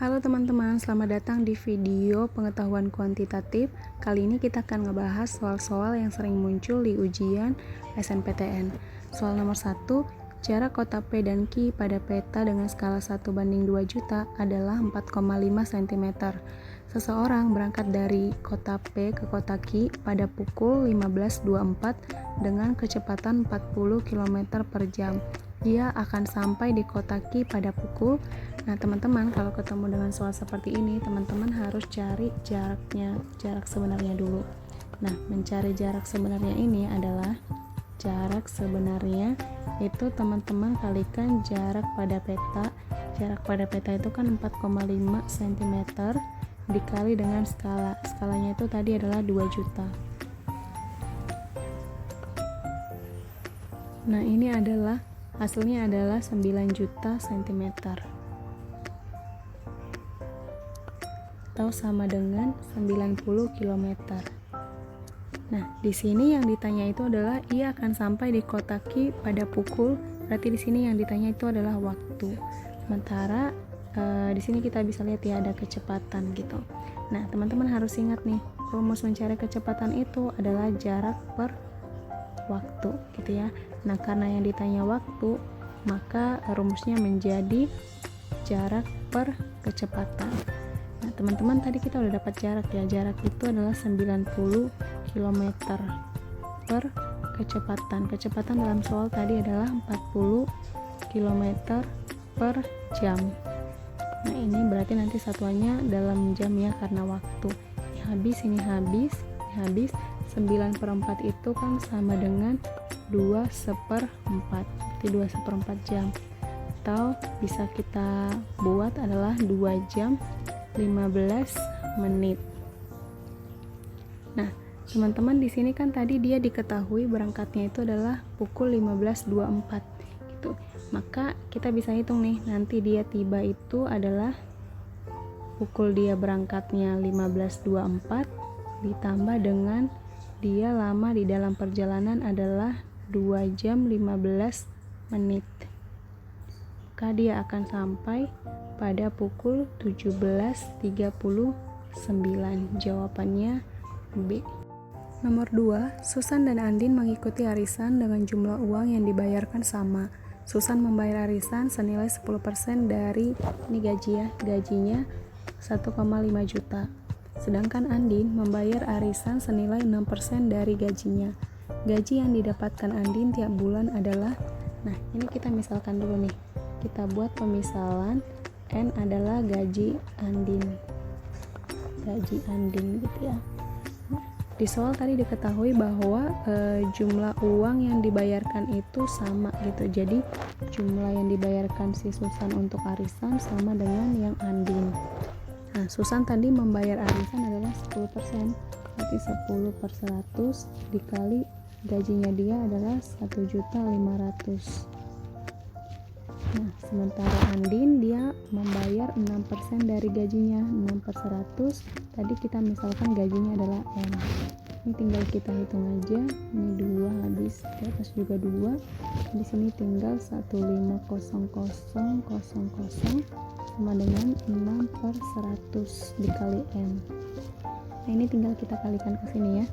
Halo teman-teman, selamat datang di video pengetahuan kuantitatif. Kali ini kita akan ngebahas soal-soal yang sering muncul di ujian SNPTN. Soal nomor 1, jarak kota P dan Q pada peta dengan skala 1:2 juta adalah 4,5 cm. Seseorang berangkat dari kota P ke kota Q pada pukul 15.24 dengan kecepatan 40 km per jam. Dia akan sampai di kota Q pada pukul. Nah, teman-teman, kalau ketemu dengan soal seperti ini, teman-teman harus cari jarak sebenarnya dulu. Nah, mencari jarak sebenarnya ini adalah jarak sebenarnya itu teman-teman kalikan jarak pada peta. Jarak pada peta itu kan 4,5 cm dikali dengan skala. Skalanya itu tadi adalah 2 juta. Nah, ini adalah hasilnya adalah 9 juta cm atau sama dengan 90 km. Nah, di sini yang ditanya itu adalah ia akan sampai di kota Q pada pukul, berarti di sini yang ditanya itu adalah waktu. Sementara di sini kita bisa lihat ya ada kecepatan gitu. Nah, teman-teman harus ingat nih, rumus mencari kecepatan itu adalah jarak per waktu gitu ya. Nah, karena yang ditanya waktu, maka rumusnya menjadi jarak per kecepatan. Nah, teman-teman tadi kita udah dapat jarak ya. Jarak itu adalah 90 km per kecepatan. Kecepatan dalam soal tadi adalah 40 km per jam. Nah, ini berarti nanti satuannya dalam jam ya karena waktu. Ini habis 9/4 itu kan sama dengan 2/4, jadi 2/4 jam, atau bisa kita buat adalah 2 jam 15 menit. Nah, teman-teman di sini kan tadi dia diketahui berangkatnya itu adalah pukul 15.24 gitu. Maka kita bisa hitung nih, nanti dia tiba itu adalah pukul dia berangkatnya 15.24 ditambah dengan dia lama di dalam perjalanan adalah 2 jam 15 menit. Maka dia akan sampai pada pukul 17.39. Jawabannya B. Nomor 2, Susan dan Andin mengikuti arisan dengan jumlah uang yang dibayarkan sama. Susan membayar arisan senilai 10% dari ini gajinya 1,5 juta. Sedangkan Andin membayar arisan senilai 6% dari gajinya. Gaji yang didapatkan Andin tiap bulan adalah, nah ini kita misalkan dulu nih. Kita buat pemisalan, N adalah gaji Andin gitu ya. Nah, di soal tadi diketahui bahwa jumlah uang yang dibayarkan itu sama gitu. Jadi jumlah yang dibayarkan si Susan untuk arisan sama dengan yang Andin. Nah, Susan tadi membayar arisan adalah 10%, berarti 10/100 dikali gajinya dia adalah 1.500.000. Nah, sementara Andin dia membayar 6% dari gajinya, 6/100. Tadi kita misalkan gajinya adalah N. Ini tinggal kita hitung aja. Ini 2 habis, di atas juga 2. Di sini tinggal 150.000 sama dengan 6/100 dikali N. Nah, ini tinggal kita kalikan ke sini ya.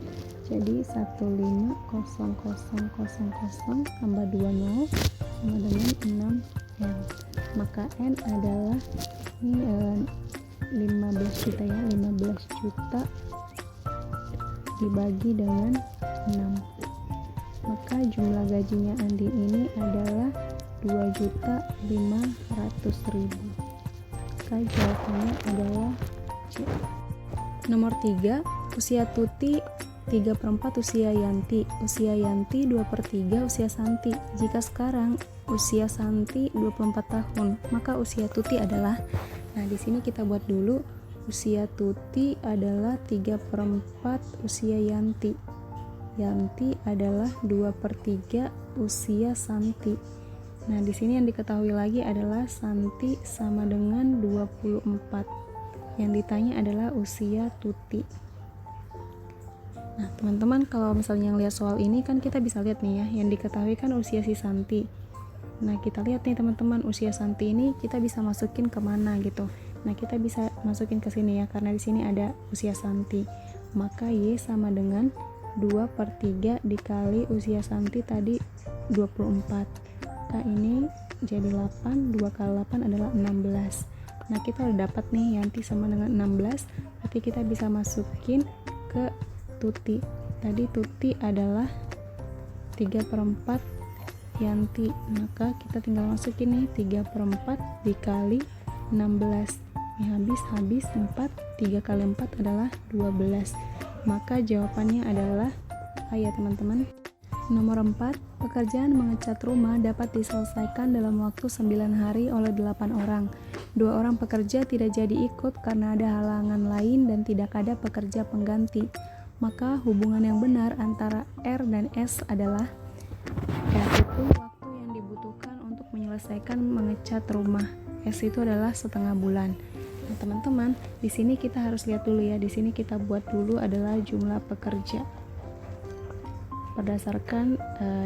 Jadi 150.000 tambah 20 sama dengan 6 N. Maka N adalah ini 15 juta ya, 15 juta dibagi dengan 6. Maka jumlah gajinya Andin ini adalah 2.500.000. Maka jawabannya adalah C. Nomor 3, usia Tuti 3/4 usia Yanti, usia Yanti 2/3 usia Santi. Jika sekarang usia Santi 24 tahun, maka usia Tuti adalah, nah di sini kita buat dulu, usia Tuti adalah 3/4 usia Yanti. Yanti adalah 2/3 usia Santi. Nah, di sini yang diketahui lagi adalah Santi sama dengan 24. Yang ditanya adalah usia Tuti. Nah, teman-teman kalau misalnya lihat soal ini kan kita bisa lihat nih ya, yang diketahui kan usia si Santi. Nah, kita lihat nih teman-teman, usia Santi ini kita bisa masukin kemana gitu. Nah, kita bisa masukin ke sini ya, karena di sini ada usia Santi. Maka Y sama dengan 2/3 dikali usia Santi tadi 24. Maka ini jadi 8, 2 kali 8 adalah 16. Nah, kita udah dapat nih Yanti sama dengan 16, berarti kita bisa masukin ke Tuti. Tadi Tuti adalah 3/4 Yanti, maka kita tinggal masukin nih 3/4 dikali 16. Ini habis 4, 3 kali 4 adalah 12. Maka jawabannya adalah A ya teman-teman. Nomor 4, pekerjaan mengecat rumah dapat diselesaikan dalam waktu 9 hari oleh 8 orang. 2 orang pekerja tidak jadi ikut karena ada halangan lain dan tidak ada pekerja pengganti. Maka hubungan yang benar antara R dan S adalah R itu waktu yang dibutuhkan untuk menyelesaikan mengecat rumah. S itu adalah setengah bulan. Nah, teman-teman, di sini kita harus lihat dulu ya. Di sini kita buat dulu adalah jumlah pekerja. Berdasarkan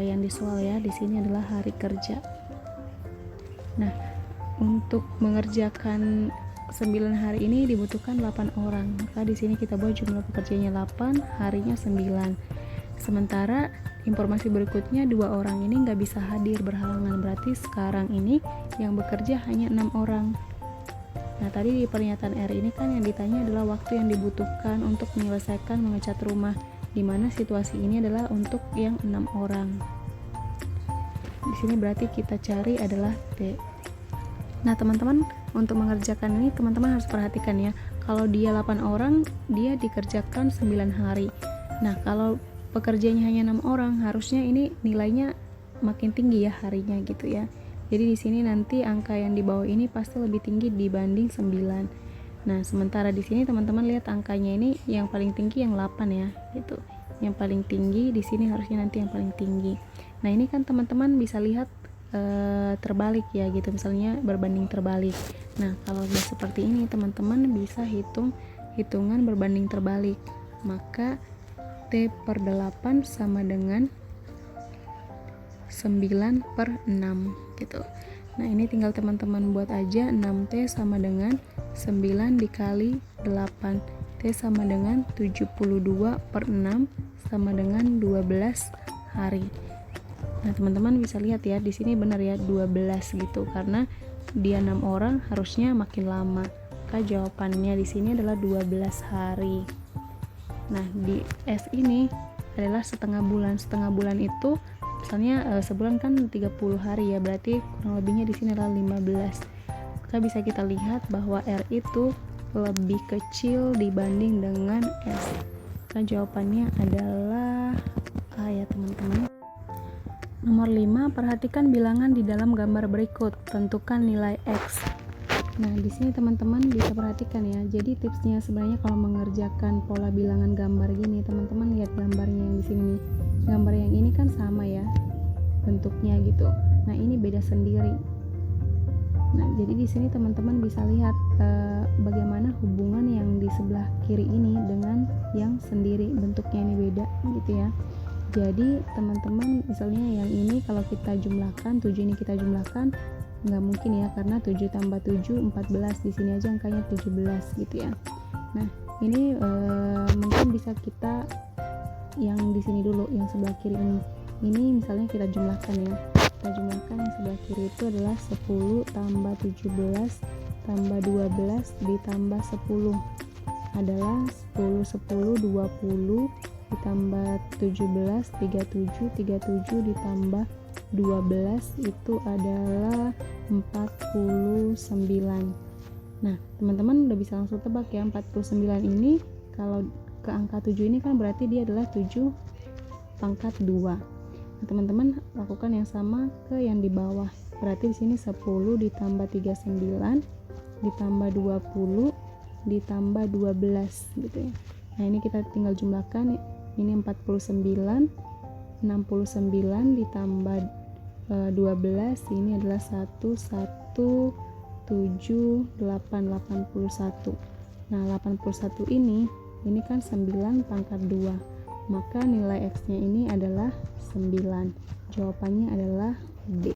yang di soal ya, di sini adalah hari kerja. Nah, untuk mengerjakan 9 hari ini dibutuhkan 8 orang. Maka di sini kita buat jumlah pekerjanya 8, harinya 9. Sementara informasi berikutnya 2 orang ini nggak bisa hadir berhalangan, berarti sekarang ini yang bekerja hanya 6 orang. Nah, tadi di pernyataan R ini kan yang ditanya adalah waktu yang dibutuhkan untuk menyelesaikan mengecat rumah, di mana situasi ini adalah untuk yang 6 orang. Di sini berarti kita cari adalah D. Nah, teman-teman, untuk mengerjakan ini teman-teman harus perhatikan ya. Kalau dia 8 orang, dia dikerjakan 9 hari. Nah, kalau pekerjanya hanya 6 orang, harusnya ini nilainya makin tinggi ya harinya gitu ya. Jadi di sini nanti angka yang di bawah ini pasti lebih tinggi dibanding 9. Nah, sementara di sini teman-teman lihat angkanya ini yang paling tinggi yang 8 ya, gitu. Yang paling tinggi di sini harusnya nanti yang paling tinggi. Nah, ini kan teman-teman bisa lihat terbalik ya gitu, misalnya berbanding terbalik. Nah, kalau udah seperti ini teman-teman bisa hitungan berbanding terbalik. Maka T/8 sama dengan 9/6 gitu. Nah, ini tinggal teman-teman buat aja. 6T sama dengan 9 dikali 8. T sama dengan 72/6 sama dengan 12 hari. Nah, teman-teman bisa lihat ya, di sini benar ya 12 gitu, karena dia 6 orang harusnya makin lama. Maka jawabannya di sini adalah 12 hari. Nah, di S ini adalah setengah bulan. Setengah bulan itu misalnya sebulan kan 30 hari ya, berarti kurang lebihnya di sini adalah 15. Maka bisa kita lihat bahwa R itu lebih kecil dibanding dengan S. Maka jawabannya adalah A ya teman-teman. Nomor 5, perhatikan bilangan di dalam gambar berikut. Tentukan nilai X. Nah, di sini teman-teman bisa perhatikan ya. Jadi tipsnya sebenarnya kalau mengerjakan pola bilangan gambar gini, teman-teman lihat gambarnya yang di sini nih. Gambar yang ini kan sama ya bentuknya gitu. Nah, ini beda sendiri. Nah, jadi di sini teman-teman bisa lihat bagaimana hubungan yang di sebelah kiri ini dengan yang sendiri, bentuknya ini beda gitu ya. Jadi teman-teman misalnya yang ini kalau kita jumlahkan, 7 ini kita jumlahkan nggak mungkin ya, karena 7 tambah 7 14, di sini aja angkanya 17 gitu ya. Nah, ini mungkin bisa kita yang di sini dulu, yang sebelah kiri ini misalnya kita jumlahkan ya. Kita jumlahkan yang sebelah kiri itu adalah 10 tambah 17 tambah 12 ditambah 10 adalah 10 10 20 ditambah 17 37 ditambah 12 itu adalah 49. Nah, teman-teman udah bisa langsung tebak ya, 49 ini kalau ke angka 7 ini kan berarti dia adalah 7 pangkat 2. Nah, teman-teman lakukan yang sama ke yang di bawah. Berarti di sini 10 ditambah 39 ditambah 20 ditambah 12 gitu ya. Nah, ini kita tinggal jumlahkan. Ini 49, 69 ditambah 12, ini adalah 1, 7, 8, 81. Nah, 81 ini kan 9 pangkat 2. Maka nilai X-nya ini adalah 9. Jawabannya adalah D.